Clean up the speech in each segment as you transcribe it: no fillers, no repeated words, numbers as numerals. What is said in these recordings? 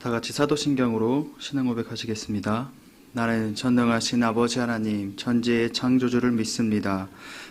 다 같이 사도신경으로 신앙 고백하시겠습니다. 나는 전능하신 아버지 하나님 천지의 창조주를 믿습니다.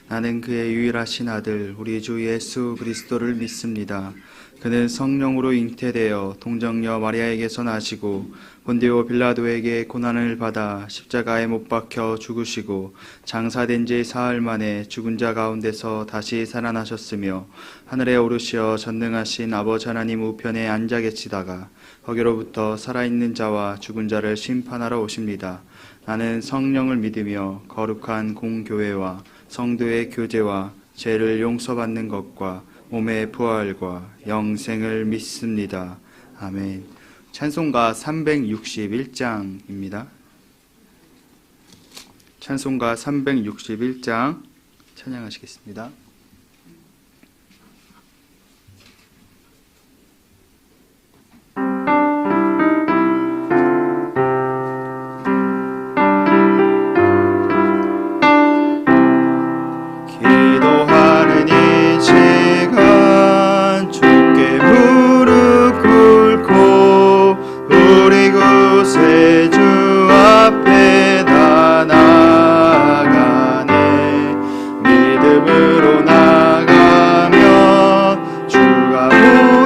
나는 그의 유일하신 아들 우리 주 예수 그리스도를 믿습니다. 그는 성령으로 잉태되어 동정녀 마리아에게서 나시고 본디오 빌라도에게 고난을 받아 십자가에 못 박혀 죽으시고 장사된 지 사흘 만에 죽은 자 가운데서 다시 살아나셨으며 하늘에 오르시어 전능하신 아버지 하나님 우편에 앉아 계시다가 거기로부터 살아있는 자와 죽은 자를 심판하러 오십니다. 나는 성령을 믿으며 거룩한 공교회와 성도의 교제와 죄를 용서받는 것과 몸의 부활과 영생을 믿습니다. 아멘. 찬송가 361장입니다. 찬송가 361장 찬양하시겠습니다.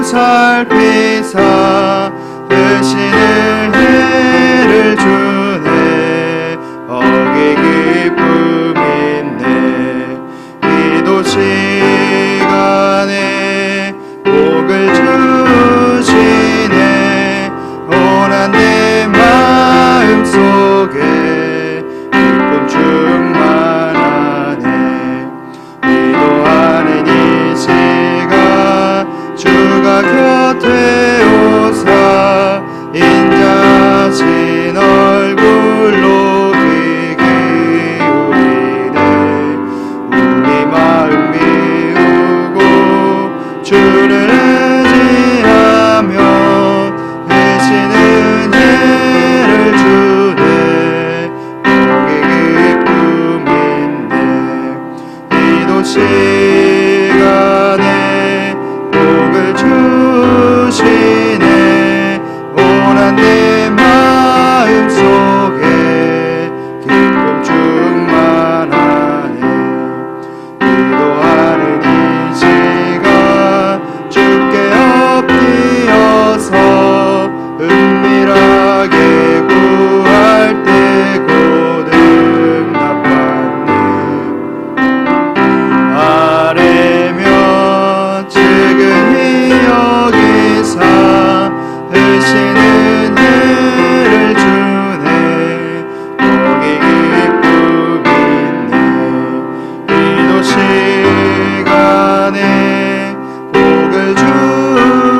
살피사 드시는 해를 주네. 어기 기쁨 있네. 기도 시간에 복을 주시네. 온한 내 마음 속에 기쁨 충만하네. 기도하는 이 시간 주가 곁에 오사 인자신 얼굴로 귀 기울이네. 우리 마음 비우고 주를 의지하며 되시는 해를 주네. 거기 기쁨 있네. 기도 시간에 복을 주시네. 온한 내 마음 속에 기쁨 충만하네. 기도하는 이 시간 주께 엎드려서 은밀하게 구할 때 곧 응답받네. 아래면 지금이 여기사 되시는 해를 주네. 거기 기쁨 있네. 기도 시간에 복을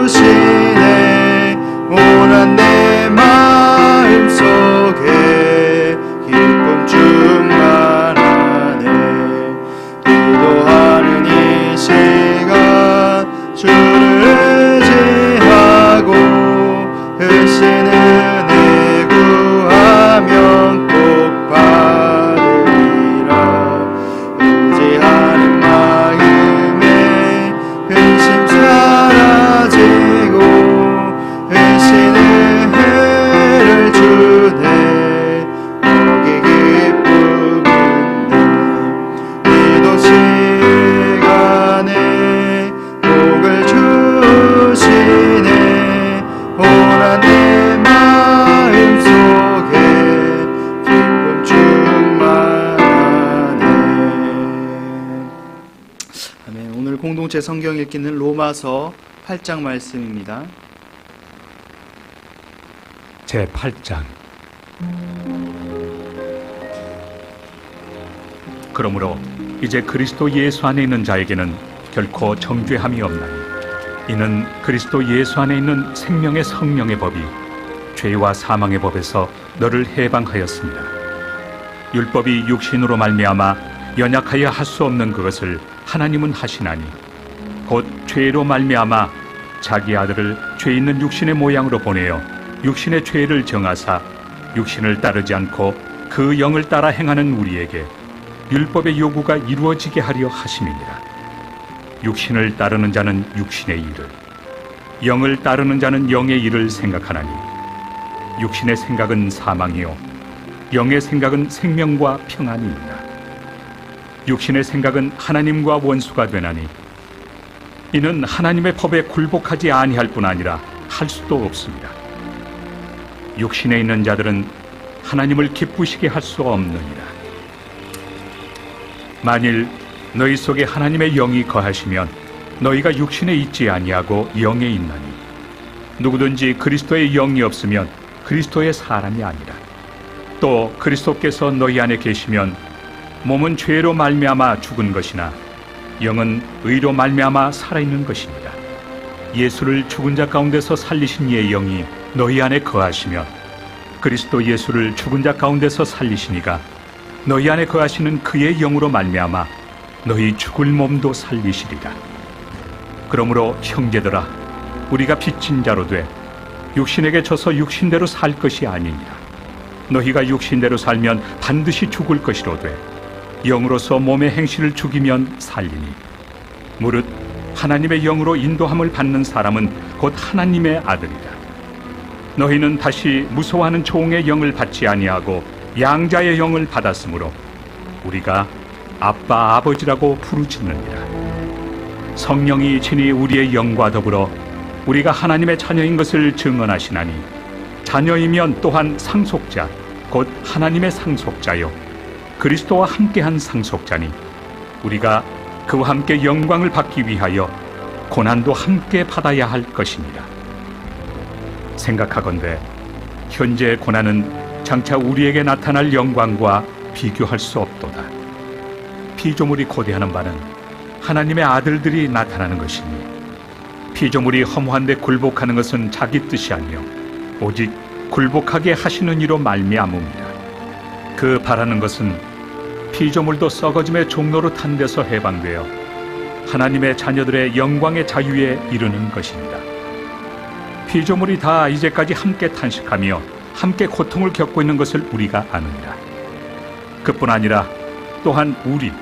주시네. 온한 내 마음 속에 기쁨 충만하네. 기도하는 이 시간 주를 의지하고 되시는 은혜 구하면 꼭 받으리라. 의지하는 마음에 근심 사라지고 되시는 해를 주네. 거기 기쁨 있네. 기도 시간에 복을 주시네. 온한 내 마음 속에 기쁨 충만하네. 아멘. 오늘 공동체 성경 읽기는 로마서 8장 말씀입니다. 제8장. 그러므로 이제 그리스도 예수 안에 있는 자에게는 결코 정죄함이 없나니 이는 그리스도 예수 안에 있는 생명의 성령의 법이 죄와 사망의 법에서 너를 해방하였습니다. 율법이 육신으로 말미암아 연약하여 할 수 없는 그것을 하나님은 하시나니 곧 죄로 말미암아 자기 아들을 죄 있는 육신의 모양으로 보내어 육신의 죄를 정하사 육신을 따르지 않고 그 영을 따라 행하는 우리에게 율법의 요구가 이루어지게 하려 하심이니라. 육신을 따르는 자는 육신의 일을, 영을 따르는 자는 영의 일을 생각하나니 육신의 생각은 사망이요 영의 생각은 생명과 평안이니라. 육신의 생각은 하나님과 원수가 되나니 이는 하나님의 법에 굴복하지 아니할 뿐 아니라 할 수도 없습니다. 육신에 있는 자들은 하나님을 기쁘시게 할 수 없느니라. 만일 너희 속에 하나님의 영이 거하시면 너희가 육신에 있지 아니하고 영에 있나니 누구든지 그리스도의 영이 없으면 그리스도의 사람이 아니라. 또 그리스도께서 너희 안에 계시면 몸은 죄로 말미암아 죽은 것이나 영은 의로 말미암아 살아있는 것입니다. 예수를 죽은 자 가운데서 살리신 이의 영이 너희 안에 거하시면 그리스도 예수를 죽은 자 가운데서 살리시니가 너희 안에 거하시는 그의 영으로 말미암아 너희 죽을 몸도 살리시리라. 그러므로 형제들아, 우리가 빚진 자로 돼 육신에게 져서 육신대로 살 것이 아니니라. 너희가 육신대로 살면 반드시 죽을 것이로되 영으로서 몸의 행실을 죽이면 살리니 무릇 하나님의 영으로 인도함을 받는 사람은 곧 하나님의 아들이다. 너희는 다시 무서워하는 종의 영을 받지 아니하고 양자의 영을 받았으므로 우리가 아빠 아버지라고 부르짖느니라. 성령이 친히 우리의 영과 더불어 우리가 하나님의 자녀인 것을 증언하시나니 자녀이면 또한 상속자 곧 하나님의 상속자요 그리스도와 함께한 상속자니 우리가 그와 함께 영광을 받기 위하여 고난도 함께 받아야 할 것이니라. 생각하건대 현재의 고난은 장차 우리에게 나타날 영광과 비교할 수 없도다. 피조물이 고대하는 바는 하나님의 아들들이 나타나는 것이니 피조물이 허무한데 굴복하는 것은 자기 뜻이 아니요 오직 굴복하게 하시는 이로 말미암음이라. 그 바라는 것은 피조물도 썩어짐의 종로로 탄 데서 해방되어 하나님의 자녀들의 영광의 자유에 이르는 것입니다. 피조물이 다 이제까지 함께 탄식하며 함께 고통을 겪고 있는 것을 우리가 아느니라. 그뿐 아니라 또한 우리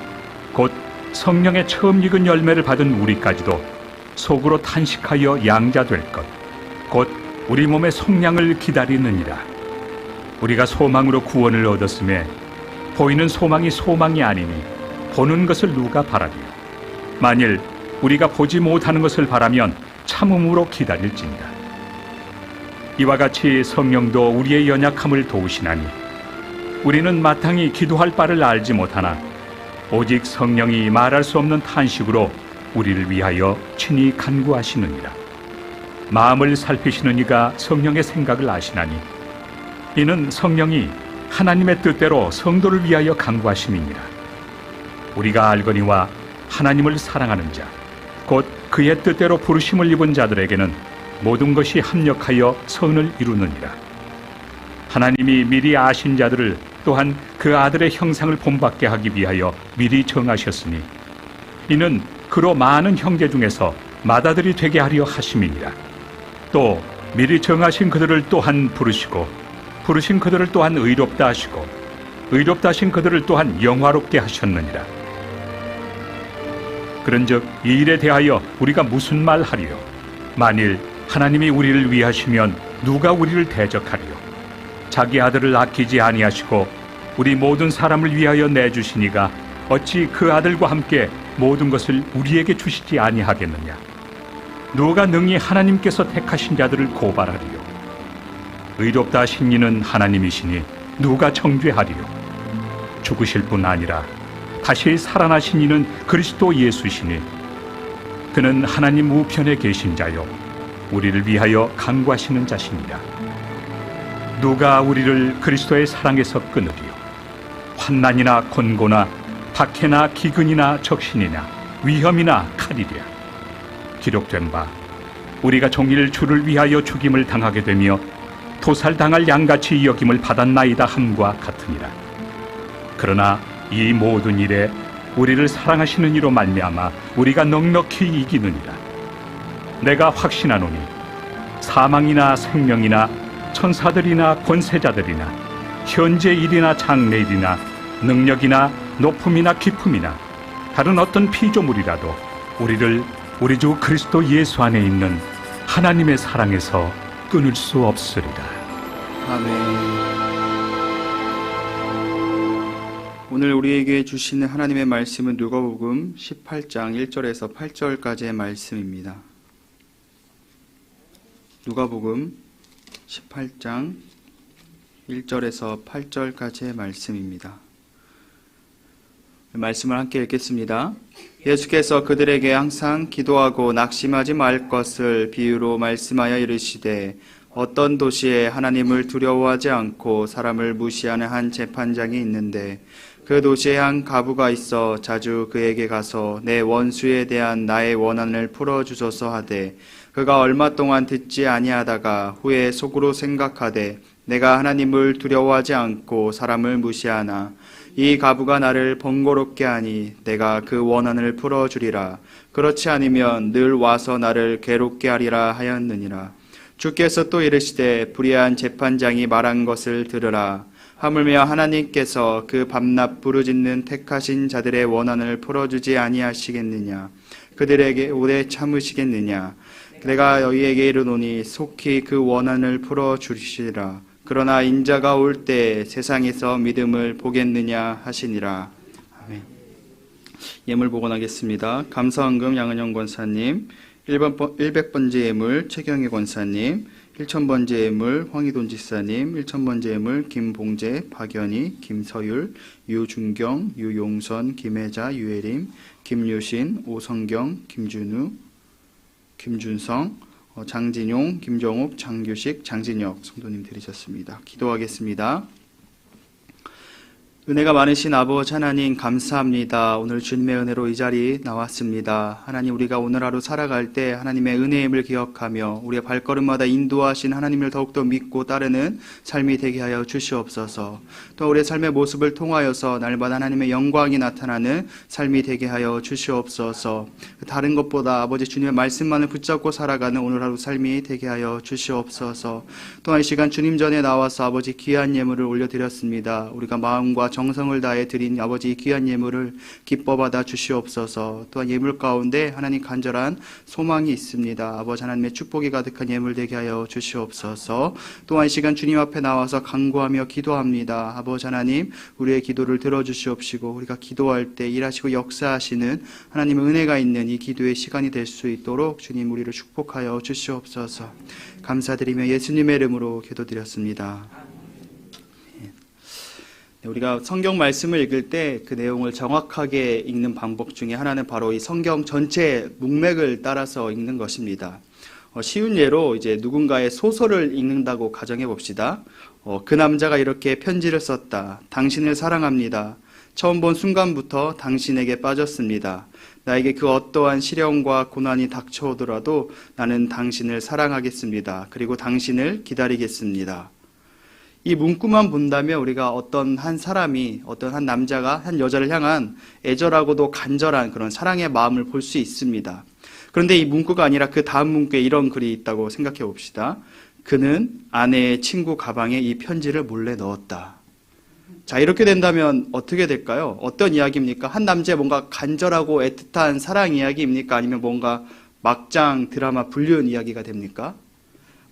곧 성령의 처음 익은 열매를 받은 우리까지도 속으로 탄식하여 양자될 것 곧 우리 몸의 속량을 기다리느니라. 우리가 소망으로 구원을 얻었음에 보이는 소망이 소망이 아니니 보는 것을 누가 바라리요. 만일 우리가 보지 못하는 것을 바라면 참음으로 기다릴지니라. 이와 같이 성령도 우리의 연약함을 도우시나니 우리는 마땅히 기도할 바를 알지 못하나 오직 성령이 말할 수 없는 탄식으로 우리를 위하여 친히 간구하시느니라. 마음을 살피시는 이가 성령의 생각을 아시나니 이는 성령이 하나님의 뜻대로 성도를 위하여 간구하심이니라. 우리가 알거니와 하나님을 사랑하는 자 곧 그의 뜻대로 부르심을 입은 자들에게는 모든 것이 합력하여 선을 이루느니라. 하나님이 미리 아신 자들을 또한 그 아들의 형상을 본받게 하기 위하여 미리 정하셨으니 이는 그로 많은 형제 중에서 맏아들이 되게 하려 하심이니라. 또 미리 정하신 그들을 또한 부르시고 부르신 그들을 또한 의롭다 하시고 의롭다 하신 그들을 또한 영화롭게 하셨느니라. 그런즉 이 일에 대하여 우리가 무슨 말 하리요? 만일 하나님이 우리를 위하시면 누가 우리를 대적하리요? 자기 아들을 아끼지 아니하시고 우리 모든 사람을 위하여 내주시니가 어찌 그 아들과 함께 모든 것을 우리에게 주시지 아니하겠느냐? 누가 능히 하나님께서 택하신 자들을 고발하리요? 의롭다 하신 이는 하나님이시니 누가 정죄하리요? 죽으실 뿐 아니라 다시 살아나신 이는 그리스도 예수시니 그는 하나님 우편에 계신 자요 우리를 위하여 간구하시는 자시니라. 누가 우리를 그리스도의 사랑에서 끊으리요? 환난이나 곤고나 박해나 기근이나 적신이나 위험이나 칼이랴. 기록된 바 우리가 종일 주를 위하여 죽임을 당하게 되며 도살당할 양같이 여김을 받았나이다 함과 같으니라. 그러나 이 모든 일에 우리를 사랑하시는 이로 말미암아 우리가 넉넉히 이기느니라. 내가 확신하노니 사망이나 생명이나 천사들이나 권세자들이나 현재 일이나 장래 일이나 능력이나 높음이나 깊음이나 다른 어떤 피조물이라도 우리를 우리 주 그리스도 예수 안에 있는 하나님의 사랑에서 끊을 수 없으리라. 아멘. 오늘 우리에게 주시는 하나님의 말씀은 누가복음 18장 1절에서 8절까지의 말씀입니다. 누가복음 18장 1절에서 8절까지의 말씀입니다. 말씀을 함께 읽겠습니다. 예수께서 그들에게 항상 기도하고 낙심하지 말 것을 비유로 말씀하여 이르시되 어떤 도시에 하나님을 두려워하지 않고 사람을 무시하는 한 재판장이 있는데 그 도시에 한 과부가 있어 자주 그에게 가서 내 원수에 대한 나의 원한을 풀어주소서 하되 그가 얼마 동안 듣지 아니하다가 후에 속으로 생각하되 내가 하나님을 두려워하지 않고 사람을 무시하나 이 과부가 나를 번거롭게 하니 내가 그 원한을 풀어주리라. 그렇지 않으면 늘 와서 나를 괴롭게 하리라 하였느니라. 주께서 또 이르시되 불의한 재판장이 말한 것을 들으라. 하물며 하나님께서 그 밤낮 부르짖는 택하신 자들의 원한을 풀어주지 아니하시겠느냐. 그들에게 오래 참으시겠느냐. 내가 너희에게 이르노니 속히 그 원한을 풀어주시리라. 그러나 인자가 올 때 세상에서 믿음을 보겠느냐 하시니라. 아멘. 예물 복원하겠습니다. 감사헌금 양은영 권사님, 100번째 예물 최경희 권사님, 1000번째 예물 황희돈 지사님, 1000번째 예물 김봉재, 박연희, 김서율, 유준경, 유용선, 김혜자, 유혜림, 김유신, 오성경, 김준우, 김준성, 장진용, 김정욱, 장규식, 장진혁 성도님 드리셨습니다. 기도하겠습니다. 은혜가 많으신 아버지 하나님 감사합니다. 오늘 주님의 은혜로 이 자리에 나왔습니다. 하나님 우리가 오늘 하루 살아갈 때 하나님의 은혜의 힘을 기억하며 우리의 발걸음마다 인도하신 하나님을 더욱더 믿고 따르는 삶이 되게 하여 주시옵소서. 또 우리의 삶의 모습을 통하여서 날마다 하나님의 영광이 나타나는 삶이 되게 하여 주시옵소서. 다른 것보다 아버지 주님의 말씀만을 붙잡고 살아가는 오늘 하루 삶이 되게 하여 주시옵소서. 또한 이 시간 주님 전에 나와서 아버지 귀한 예물을 올려드렸습니다. 우리가 마음과 정성을 다해 드린 아버지 귀한 예물을 기뻐 받아 주시옵소서. 또한 예물 가운데 하나님 간절한 소망이 있습니다. 아버지 하나님의 축복이 가득한 예물 되게 하여 주시옵소서. 또한 이 시간 주님 앞에 나와서 간구하며 기도합니다. 아버지 하나님 우리의 기도를 들어주시옵시고 우리가 기도할 때 일하시고 역사하시는 하나님의 은혜가 있는 이 기도의 시간이 될 수 있도록 주님 우리를 축복하여 주시옵소서. 감사드리며 예수님의 이름으로 기도드렸습니다. 우리가 성경 말씀을 읽을 때 그 내용을 정확하게 읽는 방법 중에 하나는 바로 이 성경 전체 문맥을 따라서 읽는 것입니다. 쉬운 예로 이제 누군가의 소설을 읽는다고 가정해 봅시다. 그 남자가 이렇게 편지를 썼다. 당신을 사랑합니다. 처음 본 순간부터 당신에게 빠졌습니다. 나에게 그 어떠한 시련과 고난이 닥쳐오더라도 나는 당신을 사랑하겠습니다. 그리고 당신을 기다리겠습니다. 이 문구만 본다면 우리가 어떤 한 사람이, 어떤 한 남자가 한 여자를 향한 애절하고도 간절한 그런 사랑의 마음을 볼 수 있습니다. 그런데 이 문구가 아니라 그 다음 문구에 이런 글이 있다고 생각해 봅시다. 그는 아내의 친구 가방에 이 편지를 몰래 넣었다. 자, 이렇게 된다면 어떻게 될까요? 어떤 이야기입니까? 한 남자의 뭔가 간절하고 애틋한 사랑 이야기입니까? 아니면 뭔가 막장 드라마 불륜 이야기가 됩니까?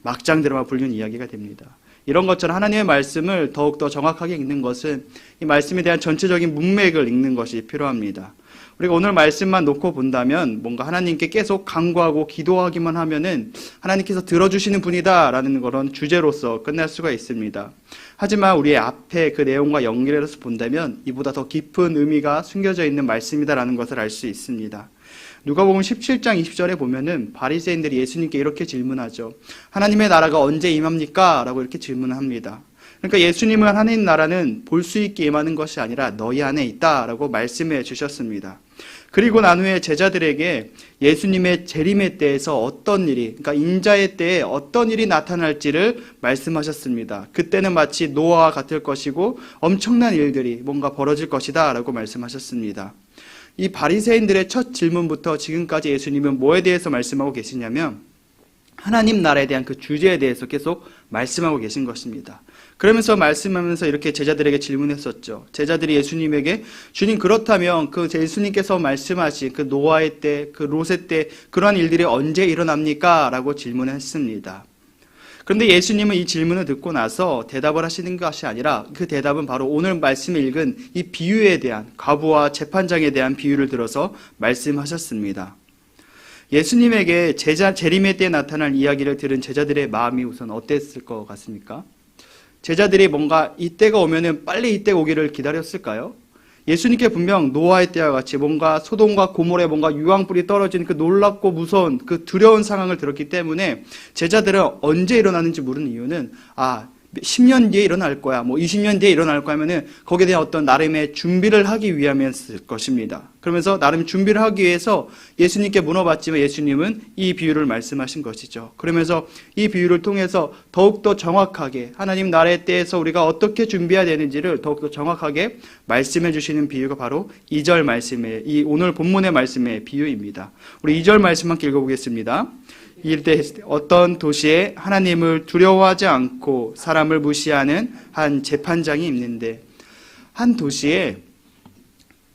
막장 드라마 불륜 이야기가 됩니다. 이런 것처럼 하나님의 말씀을 더욱더 정확하게 읽는 것은 이 말씀에 대한 전체적인 문맥을 읽는 것이 필요합니다. 우리가 오늘 말씀만 놓고 본다면 뭔가 하나님께 계속 간구하고 기도하기만 하면은 하나님께서 들어주시는 분이다라는 그런 주제로서 끝날 수가 있습니다. 하지만 우리의 앞에 그 내용과 연결해서 본다면 이보다 더 깊은 의미가 숨겨져 있는 말씀이다라는 것을 알 수 있습니다. 누가복음 17장 20절에 보면은 바리새인들이 예수님께 이렇게 질문하죠. 하나님의 나라가 언제 임합니까? 라고 이렇게 질문을 합니다. 그러니까 예수님은 하나님 나라는 볼 수 있게 임하는 것이 아니라 너희 안에 있다라고 말씀해 주셨습니다. 그리고 난 후에 제자들에게 예수님의 재림의 때에서 어떤 일이, 그러니까 인자의 때에 어떤 일이 나타날지를 말씀하셨습니다. 그때는 마치 노아와 같을 것이고 엄청난 일들이 뭔가 벌어질 것이다 라고 말씀하셨습니다. 이 바리새인들의 첫 질문부터 지금까지 예수님은 뭐에 대해서 말씀하고 계시냐면 하나님 나라에 대한 그 주제에 대해서 계속 말씀하고 계신 것입니다. 그러면서 말씀하면서 이렇게 제자들에게 질문했었죠. 제자들이 예수님에게 주님 그렇다면 그 예수님께서 말씀하신 그 노아의 때, 그 롯의 때 그러한 일들이 언제 일어납니까? 라고 질문했습니다. 그런데 예수님은 이 질문을 듣고 나서 대답을 하시는 것이 아니라 그 대답은 바로 오늘 말씀에 읽은 이 비유에 대한, 과부와 재판장에 대한 비유를 들어서 말씀하셨습니다. 예수님에게 재림의 때에 나타날 이야기를 들은 제자들의 마음이 우선 어땠을 것 같습니까? 제자들이 뭔가 이때가 오면은 빨리 이때 오기를 기다렸을까요? 예수님께 분명 노아의 때와 같이 뭔가 소돔과 고모라에 뭔가 유황불이 떨어지는 그 놀랍고 무서운 그 두려운 상황을 들었기 때문에 제자들은 언제 일어나는지 물은 이유는 10년 뒤에 일어날 거야, 20년 뒤에 일어날 거야 하면은 거기에 대한 어떤 나름의 준비를 하기 위함이었을 것입니다. 그러면서 나름 준비를 하기 위해서 예수님께 물어봤지만 예수님은 이 비유를 말씀하신 것이죠. 그러면서 이 비유를 통해서 더욱더 정확하게 하나님 나라의 때에서 우리가 어떻게 준비해야 되는지를 더욱더 정확하게 말씀해 주시는 비유가 바로 2절 말씀의, 이 오늘 본문의 말씀의 비유입니다. 우리 2절 말씀 함께 읽어보겠습니다. 이때 어떤 도시에 하나님을 두려워하지 않고 사람을 무시하는 한 재판장이 있는데, 한 도시에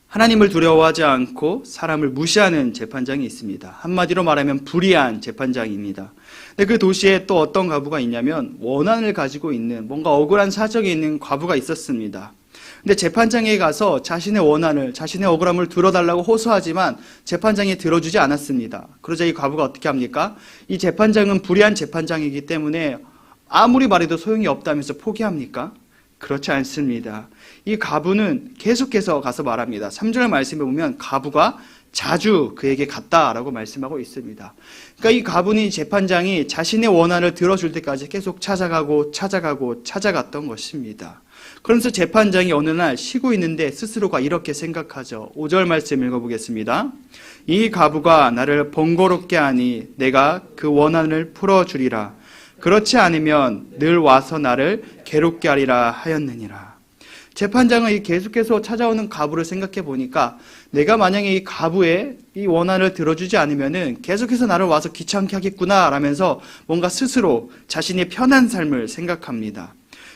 하나님을 두려워하지 않고 사람을 무시하는 재판장이 있습니다. 한마디로 말하면 불의한 재판장입니다. 근데 그 도시에 또 어떤 과부가 있냐면 원한을 가지고 있는, 뭔가 억울한 사정이 있는 과부가 있었습니다. 근데 재판장에 가서 자신의 원한을, 자신의 억울함을 들어달라고 호소하지만 재판장이 들어주지 않았습니다. 그러자 이 과부가 어떻게 합니까? 이 재판장은 불의한 재판장이기 때문에 아무리 말해도 소용이 없다면서 포기합니까? 그렇지 않습니다. 이 과부는 계속해서 가서 말합니다. 3절 말씀에 보면 과부가 자주 그에게 갔다라고 말씀하고 있습니다. 그러니까 이 과부는, 이 재판장이 자신의 원한을 들어줄 때까지 계속 찾아갔던 것입니다. 그러면서 재판장이 어느 날 쉬고 있는데 스스로가 이렇게 생각하죠. 5절 말씀 읽어보겠습니다. 이 과부가 나를 번거롭게 하니 내가 그 원한을 풀어주리라. 그렇지 않으면 늘 와서 나를 괴롭게 하리라 하였느니라. 재판장은 계속해서 찾아오는 과부를 생각해 보니까 내가 만약에 이 과부의 이 원한을 들어주지 않으면은 계속해서 나를 와서 귀찮게 하겠구나 라면서 뭔가 스스로 자신의 편한 삶을 생각합니다.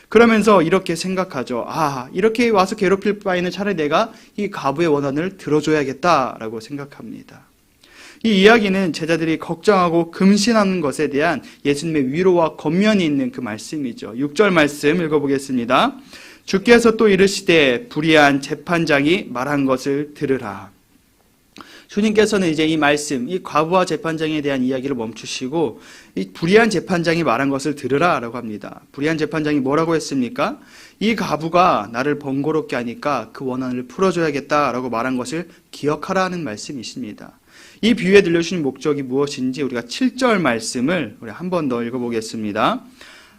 그러면서 이렇게 생각하죠. 이렇게 와서 괴롭힐 바에는 차라리 내가 이 과부의 원한을 들어줘야겠다라고 생각합니다. 이 이야기는 제자들이 걱정하고 금신하는 것에 대한 예수님의 위로와 권면이 있는 그 말씀이죠. 6절 말씀 읽어보겠습니다. 주께서 또 이르시되 불의한 재판장이 말한 것을 들으라. 주님께서는 이제 이 말씀, 이 과부와 재판장에 대한 이야기를 멈추시고 이 불의한 재판장이 말한 것을 들으라 라고 합니다. 불의한 재판장이 뭐라고 했습니까? 이 과부가 나를 번거롭게 하니까 그 원한을 풀어줘야겠다라고 말한 것을 기억하라는 말씀이십니다. 이 비유에 들려주신 목적이 무엇인지 우리가 7절 말씀을 우리 한 번 더 읽어보겠습니다.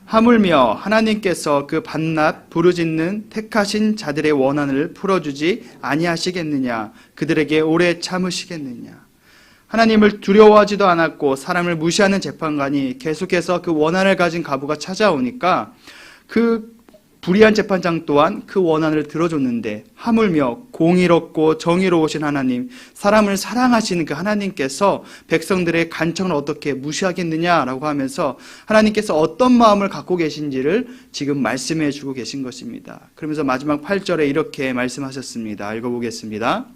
하물며 하나님께서 그 밤낮 부르짖는 택하신 자들의 원한을 풀어주지 아니하시겠느냐? 그들에게 오래 참으시겠느냐? 하나님을 두려워하지도 않았고 사람을 무시하는 재판관이 계속해서 그 원한을 가진 과부가 찾아오니까 그 불의한 재판장 또한 그 원한을 들어줬는데, 하물며 공의롭고 정의로우신 하나님, 사람을 사랑하시는 그 하나님께서 백성들의 간청을 어떻게 무시하겠느냐라고 하면서 하나님께서 어떤 마음을 갖고 계신지를 지금 말씀해 주고 계신 것입니다. 그러면서 마지막 8절에 이렇게 말씀하셨습니다. 읽어보겠습니다.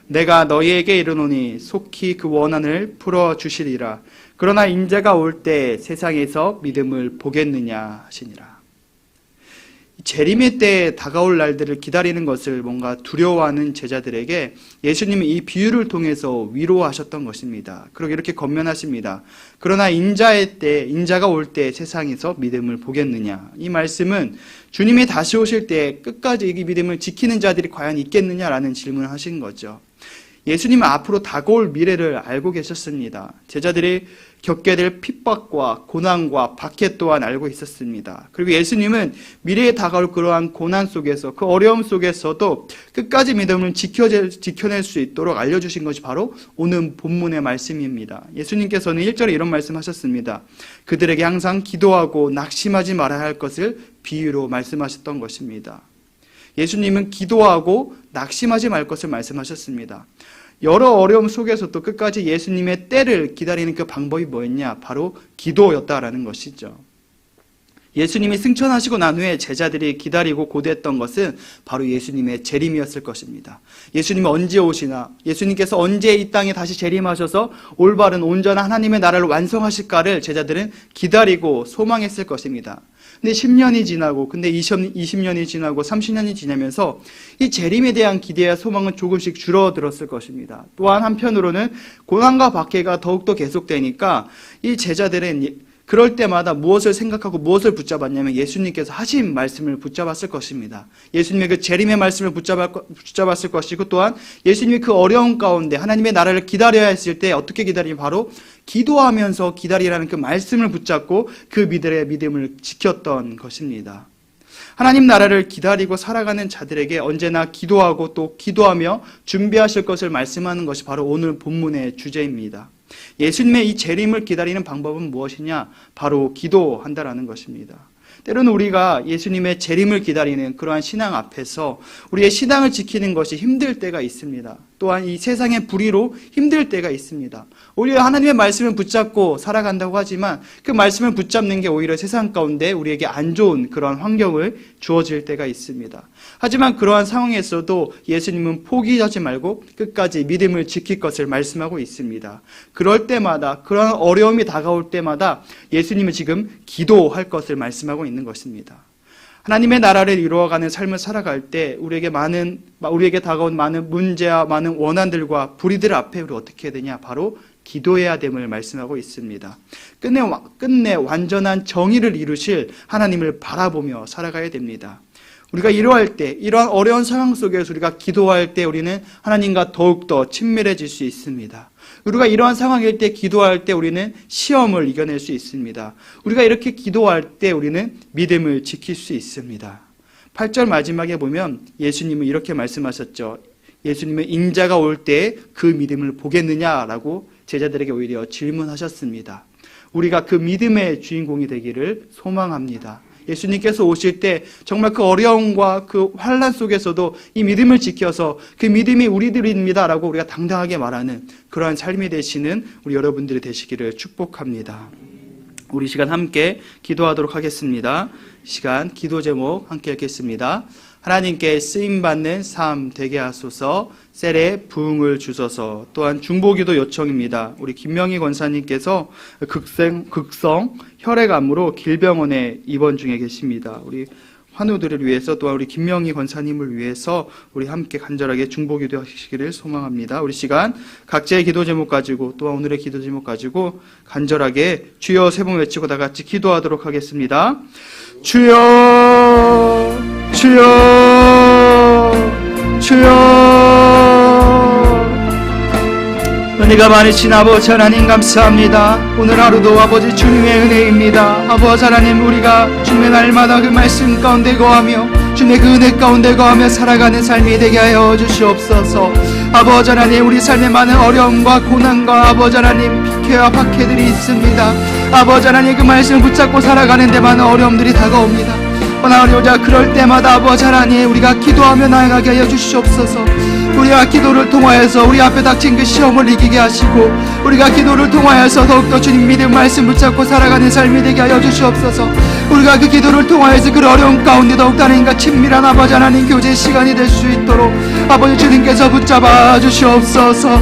내가 너희에게 이르노니 속히 그 원한을 풀어주시리라. 그러나 인자가 올 때 세상에서 믿음을 보겠느냐 하시니라. 재림의 때에 다가올 날들을 기다리는 것을 뭔가 두려워하는 제자들에게 예수님은 이 비유를 통해서 위로하셨던 것입니다. 그리고 이렇게 권면하십니다. 그러나 인자가 올 때 세상에서 믿음을 보겠느냐. 이 말씀은 주님이 다시 오실 때 끝까지 이 믿음을 지키는 자들이 과연 있겠느냐라는 질문을 하신 거죠. 예수님은 앞으로 다가올 미래를 알고 계셨습니다. 제자들이 겪게 될 핍박과 고난과 박해 또한 알고 있었습니다. 그리고 예수님은 미래에 다가올 그러한 고난 속에서, 그 어려움 속에서도 끝까지 믿음을 지켜낼 수 있도록 알려주신 것이 바로 오늘 본문의 말씀입니다. 예수님께서는 1절에 이런 말씀하셨습니다. 그들에게 항상 기도하고 낙심하지 말아야 할 것을 비유로 말씀하셨던 것입니다. 예수님은 기도하고 낙심하지 말 것을 말씀하셨습니다. 여러 어려움 속에서도 끝까지 예수님의 때를 기다리는 그 방법이 뭐였냐? 바로 기도였다라는 것이죠. 예수님이 승천하시고 난 후에 제자들이 기다리고 고대했던 것은 바로 예수님의 재림이었을 것입니다. 예수님이 언제 오시나, 예수님께서 언제 이 땅에 다시 재림하셔서 올바른 온전한 하나님의 나라를 완성하실까를 제자들은 기다리고 소망했을 것입니다. 근데 10년이 지나고, 근데 20년이 지나고 30년이 지나면서 이 재림에 대한 기대와 소망은 조금씩 줄어들었을 것입니다. 또한 한편으로는 고난과 박해가 더욱더 계속되니까 이 제자들은 그럴 때마다 무엇을 생각하고 무엇을 붙잡았냐면 예수님께서 하신 말씀을 붙잡았을 것입니다. 예수님의 그 재림의 말씀을 붙잡았을 것이고, 또한 예수님이 그 어려운 가운데 하나님의 나라를 기다려야 했을 때 어떻게 기다리냐, 바로 기도하면서 기다리라는 그 말씀을 붙잡고 그 믿음을 지켰던 것입니다. 하나님 나라를 기다리고 살아가는 자들에게 언제나 기도하고 또 기도하며 준비하실 것을 말씀하는 것이 바로 오늘 본문의 주제입니다. 예수님의 이 재림을 기다리는 방법은 무엇이냐? 바로 기도한다라는 것입니다. 때로는 우리가 예수님의 재림을 기다리는 그러한 신앙 앞에서 우리의 신앙을 지키는 것이 힘들 때가 있습니다. 또한 이 세상의 불의로 힘들 때가 있습니다. 오히려 하나님의 말씀을 붙잡고 살아간다고 하지만 그 말씀을 붙잡는 게 오히려 세상 가운데 우리에게 안 좋은 그러한 환경을 주어질 때가 있습니다. 하지만 그러한 상황에서도 예수님은 포기하지 말고 끝까지 믿음을 지킬 것을 말씀하고 있습니다. 그럴 때마다, 그러한 어려움이 다가올 때마다 예수님은 지금 기도할 것을 말씀하고 있는 것입니다. 하나님의 나라를 이루어가는 삶을 살아갈 때 우리에게 다가온 많은 문제와 많은 원한들과 불의들 앞에 우리 어떻게 해야 되냐? 바로 기도해야 됨을 말씀하고 있습니다. 끝내 완전한 정의를 이루실 하나님을 바라보며 살아가야 됩니다. 우리가 이러한 어려운 상황 속에서 우리가 기도할 때 우리는 하나님과 더욱더 친밀해질 수 있습니다. 우리가 이러한 상황일 때 기도할 때 우리는 시험을 이겨낼 수 있습니다. 우리가 이렇게 기도할 때 우리는 믿음을 지킬 수 있습니다. 8절 마지막에 보면 예수님은 이렇게 말씀하셨죠. 예수님은 인자가 올 때 그 믿음을 보겠느냐라고 제자들에게 오히려 질문하셨습니다. 우리가 그 믿음의 주인공이 되기를 소망합니다. 예수님께서 오실 때 정말 그 어려움과 그 환난 속에서도 이 믿음을 지켜서 그 믿음이 우리들입니다라고 우리가 당당하게 말하는 그러한 삶이 되시는 우리 여러분들이 되시기를 축복합니다. 우리 시간 함께 기도하도록 하겠습니다. 시간 기도 제목 함께 읽겠습니다. 하나님께 쓰임받는 삶 되게 하소서. 셀에 부흥을 주소서. 또한 중보기도 요청입니다. 우리 김명희 권사님께서 극성 혈액암으로 길병원에 입원 중에 계십니다. 우리 환우들을 위해서, 또한 우리 김명희 권사님을 위해서 우리 함께 간절하게 중보기도 하시기를 소망합니다. 우리 시간 각자의 기도 제목 가지고, 또한 오늘의 기도 제목 가지고 간절하게 주여 세 번 외치고 다 같이 기도하도록 하겠습니다. 주여, 주여, 주여. 은혜가 많으신 아버지 하나님 감사합니다. 오늘 하루도 아버지 주님의 은혜입니다. 아버지 하나님, 우리가 주님의 날마다 그 말씀 가운데 거하며 주님의 그 은혜 가운데 거하며 살아가는 삶이 되게 하여 주시옵소서. 아버지 하나님, 우리 삶에 많은 어려움과 고난과 아버지 하나님 피해와 박해들이 있습니다. 아버지 하나님, 그 말씀을 붙잡고 살아가는 데 많은 어려움들이 다가옵니다. 하나님, 그럴 때마다 아버지 하나님, 우리가 기도하며 나아가게 하여 주시옵소서. 우리가 기도를 통하여서 우리 앞에 닥친 그 시험을 이기게 하시고, 우리가 기도를 통하여서 더욱더 주님 믿음 말씀 붙잡고 살아가는 삶이 되게 하여 주시옵소서. 우리가 그 기도를 통하여서 그 어려운 가운데 더욱더 하나님과 친밀한 아버지 하나님 교제 시간이 될 수 있도록 아버지 주님께서 붙잡아 주시옵소서.